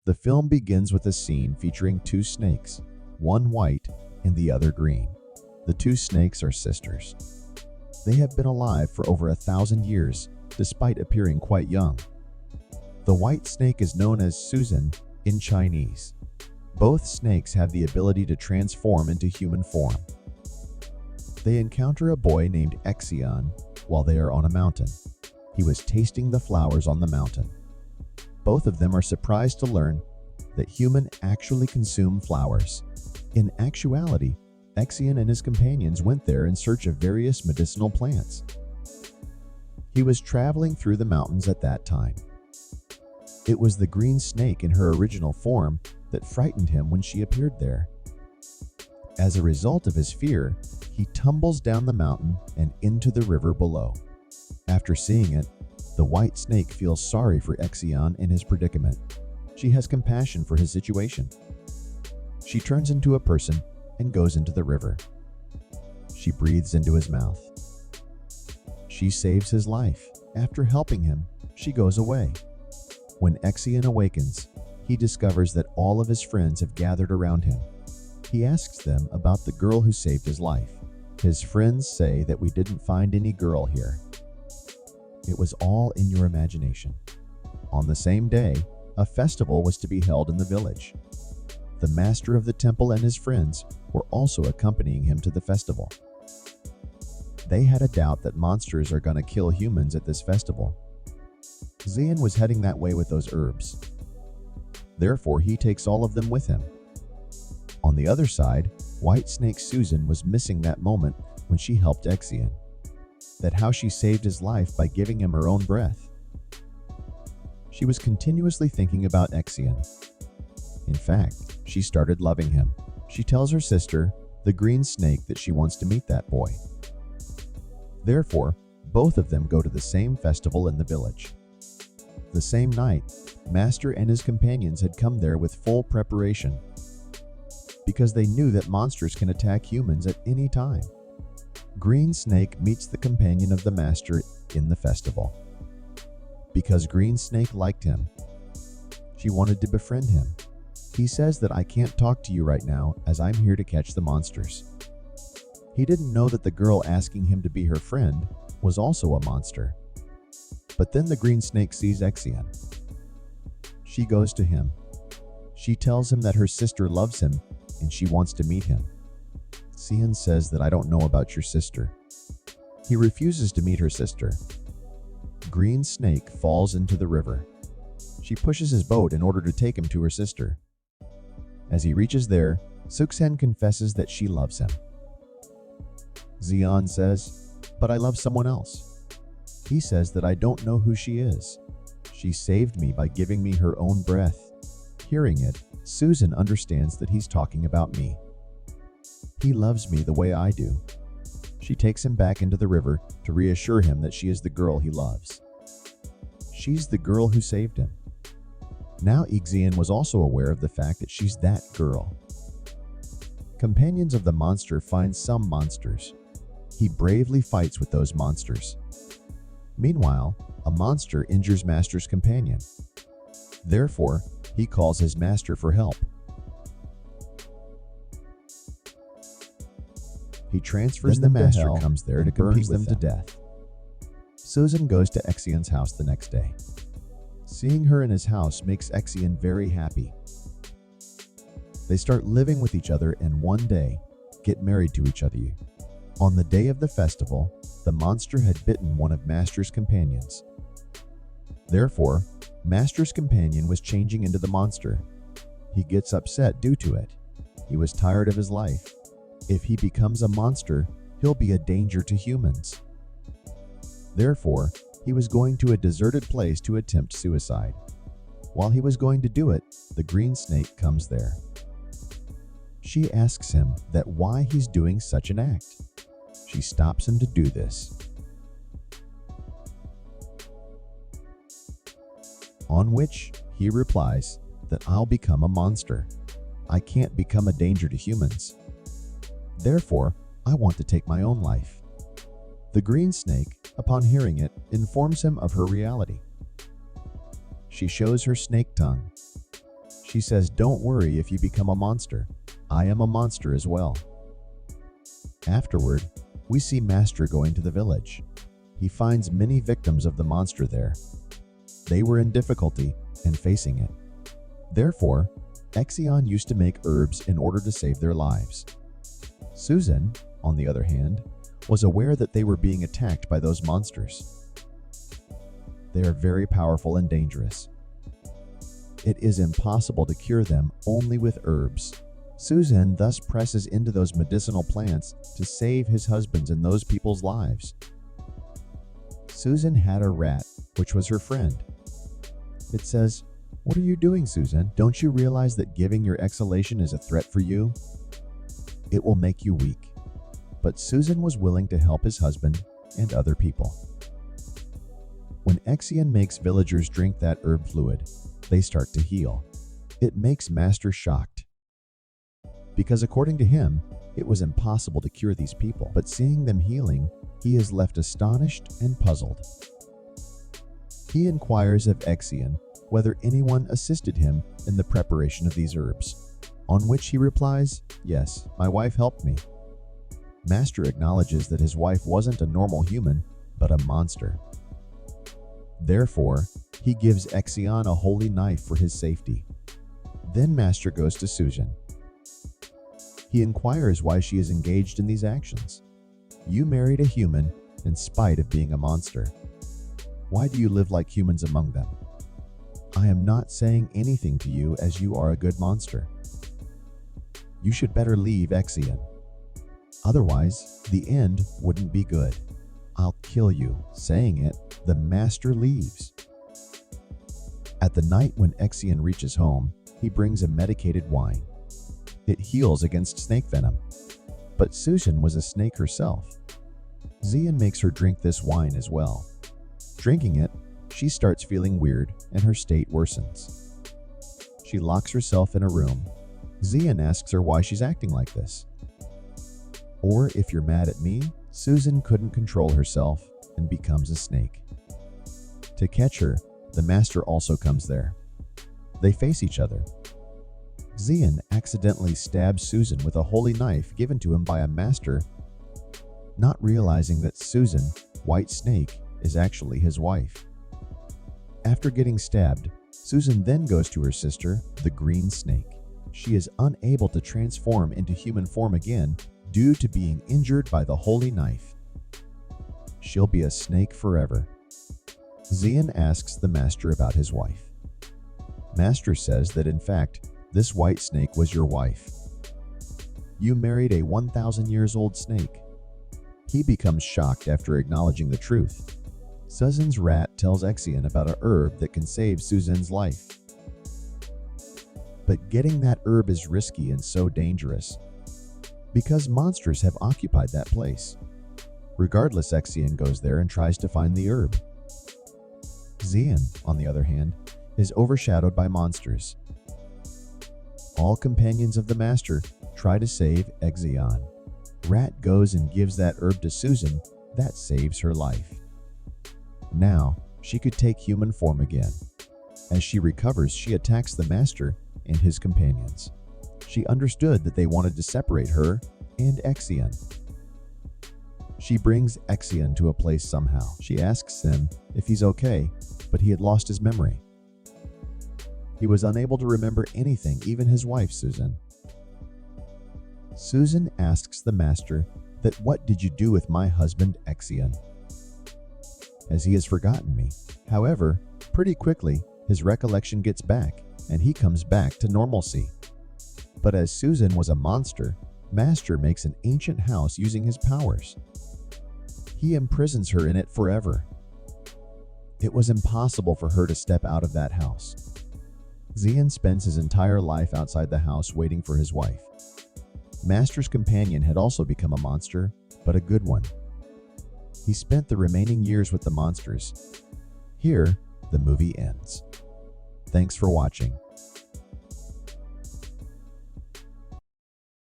The film begins with a scene featuring two snakes, one white and the other green. The two snakes are sisters. They have been alive for over 1,000 years, despite appearing quite young. The white snake is known as Susan in Chinese. Both snakes have the ability to transform into human form. They encounter a boy named Exion while they are on a mountain. He was tasting the flowers on the mountain. Both of them are surprised to learn that humans actually consume flowers. In actuality, Exion and his companions went there in search of various medicinal plants. He was traveling through the mountains at that time. It was the green snake in her original form that frightened him when she appeared there. As a result of his fear, he tumbles down the mountain and into the river below. After seeing it, the white snake feels sorry for Exion in his predicament. She has compassion for his situation. She turns into a person and goes into the river. She breathes into his mouth. She saves his life. After helping him, she goes away. When Exion awakens, he discovers that all of his friends have gathered around him. He asks them about the girl who saved his life. His friends say that we didn't find any girl here. It was all in your imagination. On the same day, a festival was to be held in the village. The master of the temple and his friends were also accompanying him to the festival. They had a doubt that monsters are going to kill humans at this festival. Xian was heading that way with those herbs. Therefore, he takes all of them with him. On the other side, White Snake Susan was missing that moment when she helped Exion. That how she saved his life by giving him her own breath. She was continuously thinking about Exion. In fact, she started loving him. She tells her sister, the green snake, that she wants to meet that boy. Therefore, both of them go to the same festival in the village. The same night, Master and his companions had come there with full preparation, because they knew that monsters can attack humans at any time. Green Snake meets the companion of the Master in the festival. Because Green Snake liked him, she wanted to befriend him. He says that I can't talk to you right now as I'm here to catch the monsters. He didn't know that the girl asking him to be her friend was also a monster. But then the Green Snake sees Exion. She goes to him. She tells him that her sister loves him and she wants to meet him. Xian says that I don't know about your sister. He refuses to meet her sister. Green Snake falls into the river. She pushes his boat in order to take him to her sister. As he reaches there, Suxan confesses that she loves him. Xian says, but I love someone else. He says that I don't know who she is. She saved me by giving me her own breath. Hearing it, Susan understands that he's talking about me. He loves me the way I do. She takes him back into the river to reassure him that she is the girl he loves. She's the girl who saved him. Now Xian was also aware of the fact that she's that girl. Companions of the monster find some monsters. He bravely fights with those monsters. Meanwhile, a monster injures Master's companion. Therefore, he calls his master for help. He transfers them to hell. The master comes there to compete them to death. Susan goes to Exion's house the next day. Seeing her in his house makes Exion very happy. They start living with each other and one day get married to each other. On the day of the festival, the monster had bitten one of Master's companions. Therefore, Master's companion was changing into the monster. He gets upset due to it. He was tired of his life. If he becomes a monster, he'll be a danger to humans. Therefore, he was going to a deserted place to attempt suicide. While he was going to do it, the Green Snake comes there. She asks him that why he's doing such an act. She stops him to do this. On which he replies that I'll become a monster. I can't become a danger to humans. Therefore, I want to take my own life. The Green Snake, upon hearing it, informs him of her reality. She shows her snake tongue. She says, "Don't worry if you become a monster. I am a monster as well." Afterward, we see Master going to the village. He finds many victims of the monster there. They were in difficulty and facing it. Therefore, Exion used to make herbs in order to save their lives. Susan, on the other hand, was aware that they were being attacked by those monsters. They are very powerful and dangerous. It is impossible to cure them only with herbs. Susan thus presses into those medicinal plants to save his husband's and those people's lives. Susan had a rat, which was her friend. It says, "What are you doing, Susan? Don't you realize that giving your exhalation is a threat for you? It will make you weak." But Susan was willing to help his husband and other people. When Exion makes villagers drink that herb fluid, they start to heal. It makes Master shocked, because according to him, it was impossible to cure these people. But seeing them healing, he is left astonished and puzzled. He inquires of Exion whether anyone assisted him in the preparation of these herbs, on which he replies, "Yes, my wife helped me." Master acknowledges that his wife wasn't a normal human, but a monster. Therefore, he gives Exion a holy knife for his safety. Then Master goes to Susan. He inquires why she is engaged in these actions. "You married a human in spite of being a monster. Why do you live like humans among them? I am not saying anything to you as you are a good monster. You should better leave Exion. Otherwise, the end wouldn't be good. I'll kill you." Saying it, the Master leaves. At the night when Exion reaches home, he brings a medicated wine. It heals against snake venom. But Susan was a snake herself. Zian makes her drink this wine as well. Drinking it, she starts feeling weird and her state worsens. She locks herself in a room. Zian asks her why she's acting like this. "Or if you're mad at me," Susan couldn't control herself and becomes a snake. To catch her, the Master also comes there. They face each other. Zian accidentally stabs Susan with a holy knife given to him by a Master, not realizing that Susan, White Snake, is actually his wife. After getting stabbed, Susan then goes to her sister, the Green Snake. She is unable to transform into human form again due to being injured by the holy knife. She'll be a snake forever. Zian asks the Master about his wife. Master says that in fact, this white snake was your wife. You married a 1,000 years old snake. He becomes shocked after acknowledging the truth. Susan's rat tells Exion about a herb that can save Susan's life. But getting that herb is risky and so dangerous, because monsters have occupied that place. Regardless, Exion goes there and tries to find the herb. Zian, on the other hand, is overshadowed by monsters. All companions of the Master try to save Exion. Rat goes and gives that herb to Susan. That saves her life. Now, she could take human form again. As she recovers, she attacks the Master and his companions. She understood that they wanted to separate her and Exion. She brings Exion to a place somehow. She asks him if he's okay, but he had lost his memory. He was unable to remember anything, even his wife, Susan. Susan asks the Master that what did you do with my husband Exion, as he has forgotten me. However, pretty quickly, his recollection gets back, and he comes back to normalcy. But as Susan was a monster, Master makes an ancient house using his powers. He imprisons her in it forever. It was impossible for her to step out of that house. Zian spends his entire life outside the house waiting for his wife. Master's companion had also become a monster, but a good one. He spent the remaining years with the monsters. Here, the movie ends. Thanks for watching.